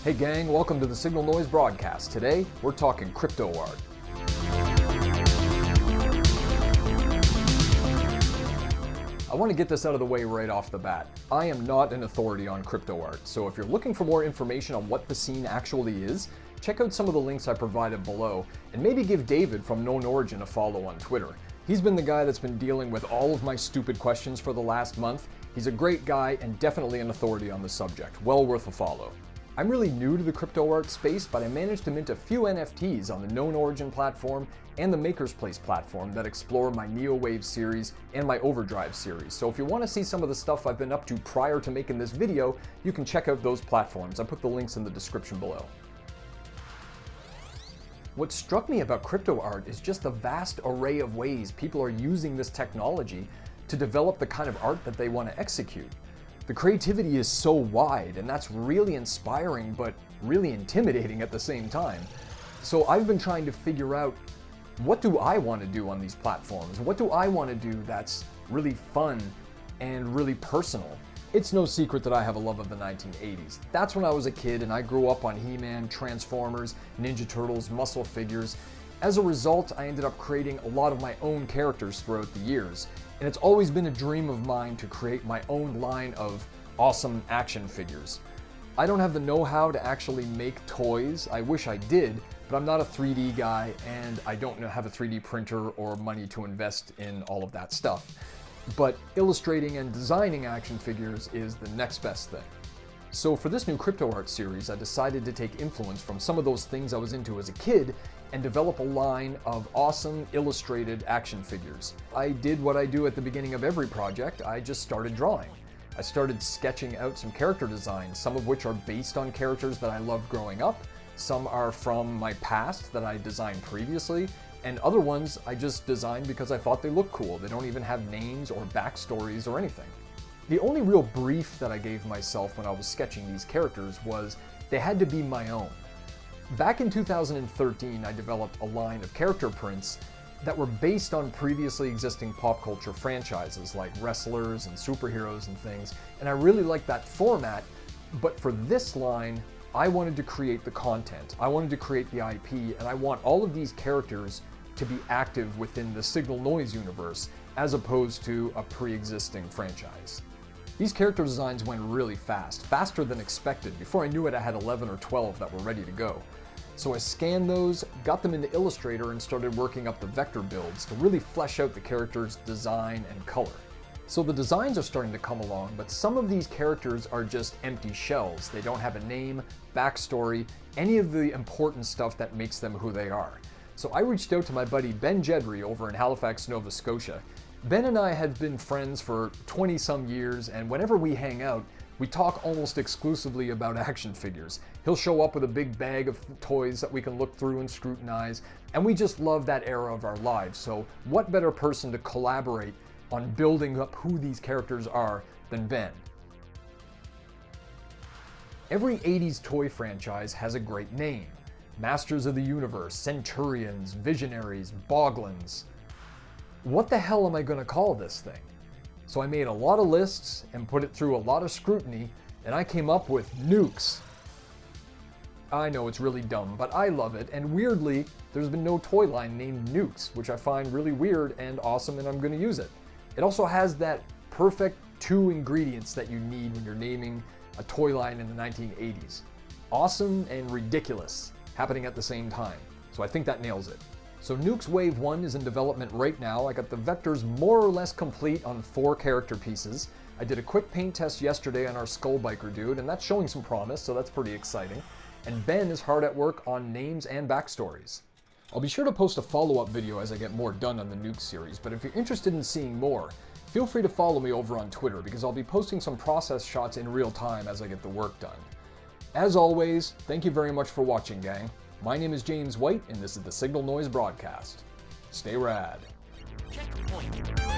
Hey gang, welcome to the Signal Noise broadcast. Today, we're talking CryptoArt. I want to get this out of the way right off the bat. I am not an authority on CryptoArt, so if you're looking for more information on what the scene actually is, check out some of the links I provided below, and maybe give David from Known Origin a follow on Twitter. He's been the guy that's been dealing with all of my stupid questions for the last month. He's a great guy and definitely an authority on the subject. Well worth a follow. I'm really new to the CryptoArt space, but I managed to mint a few NFTs on the Known Origin platform and the Maker's Place platform that explore my Neowave series and my Overdrive series. So if you want to see some of the stuff I've been up to prior to making this video, you can check out those platforms. I put the links in the description below. What struck me about CryptoArt is just the vast array of ways people are using this technology to develop the kind of art that they want to execute. The creativity is so wide, and that's really inspiring, but really intimidating at the same time. So I've been trying to figure out, what do I want to do on these platforms? What do I want to do that's really fun and really personal? It's no secret that I have a love of the 1980s. That's when I was a kid and I grew up on He-Man, Transformers, Ninja Turtles, muscle figures. As a result, I ended up creating a lot of my own characters throughout the years. And it's always been a dream of mine to create my own line of awesome action figures. I don't have the know-how to actually make toys. I wish I did, but I'm not a 3D guy and I don't have a 3D printer or money to invest in all of that stuff. But illustrating and designing action figures is the next best thing. So for this new CryptoArt series, I decided to take influence from some of those things I was into as a kid and develop a line of awesome illustrated action figures. I did what I do at the beginning of every project. I just started drawing. I started sketching out some character designs, some of which are based on characters that I loved growing up. Some are from my past that I designed previously, and other ones I just designed because I thought they looked cool. They don't even have names or backstories or anything. The only real brief that I gave myself when I was sketching these characters was they had to be my own. Back in 2013, I developed a line of character prints that were based on previously existing pop culture franchises like wrestlers and superheroes and things, and I really liked that format, but for this line, I wanted to create the content. I wanted to create the IP, and I want all of these characters to be active within the Signalnoise universe, as opposed to a pre-existing franchise. These character designs went really fast, faster than expected. Before I knew it, I had 11 or 12 that were ready to go. So I scanned those, got them into Illustrator, and started working up the vector builds to really flesh out the character's design and color. So the designs are starting to come along, but some of these characters are just empty shells. They don't have a name, backstory, any of the important stuff that makes them who they are. So I reached out to my buddy Ben Jedry over in Halifax, Nova Scotia. Ben and I had been friends for 20 some years, and whenever we hang out, we talk almost exclusively about action figures. He'll show up with a big bag of toys that we can look through and scrutinize, and we just love that era of our lives. So what better person to collaborate on building up who these characters are than Ben? Every 80s toy franchise has a great name. Masters of the Universe, Centurions, Visionaries, Boglins. What the hell am I going to call this thing? So I made a lot of lists and put it through a lot of scrutiny, and I came up with Nukes. I know it's really dumb, but I love it, and weirdly, there's been no toy line named Nukes, which I find really weird and awesome, and I'm going to use it. It also has that perfect two ingredients that you need when you're naming a toy line in the 1980s. Awesome and ridiculous, happening at the same time. So I think that nails it. So Nukes Wave 1 is in development right now. I got the vectors more or less complete on 4 character pieces. I did a quick paint test yesterday on our Skull Biker dude, and that's showing some promise, so that's pretty exciting. And Ben is hard at work on names and backstories. I'll be sure to post a follow-up video as I get more done on the Nukes series, but if you're interested in seeing more, feel free to follow me over on Twitter because I'll be posting some process shots in real time as I get the work done. As always, thank you very much for watching, gang. My name is James White, and this is the Signal Noise broadcast. Stay rad. Checkpoint.